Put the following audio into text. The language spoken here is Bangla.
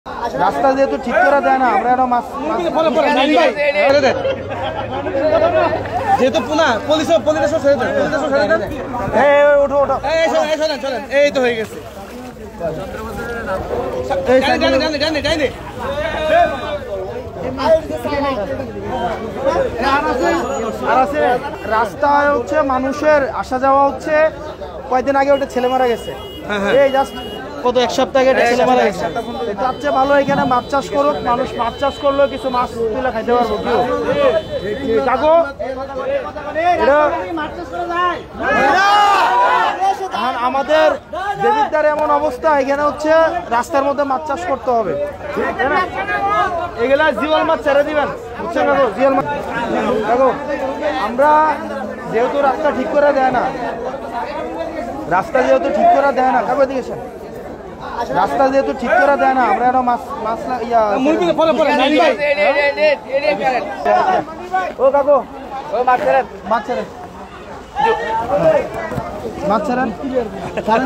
রাস্তা যেহেতু ঠিক করে দেয় না, আমরা আরো মাছ যেহেতু পুনা পুলিশ ওঠো ওঠো, এই তো হয়ে গেছে। আর আছে রাস্তায় হচ্ছে মানুষের আসা যাওয়া হচ্ছে। কয়েকদিন আগে ওটা ছেলে মারা গেছে, এই জাস্ট কত এক সপ্তাহ আগে একটা ছেলে মারা গেছে। তার চেয়ে ভালো এখানে মাছ চাষ করুক, মানুষ মাছ চাষ করলেও কিছু মাছ তুলে খাইতে পারবো। কাকু আমাদের দেবিদ্বার এমন অবস্থা, এখানে হচ্ছে রাস্তার মধ্যে মাছ চাষ করতে হবে। এগুলা জিওল মাছ ছেড়ে দিবেন, বুঝছেন কাকু? জিওল মাছ কাকু, আমরা যেহেতু রাস্তা ঠিক করে দেয় না, কাকু এদিকে এসেন। রাস্তা যেহেতু ঠিক করে দেয় না, আমরা আরো মাছ ও কাকু মাছ ছাড়েন ছাড়েন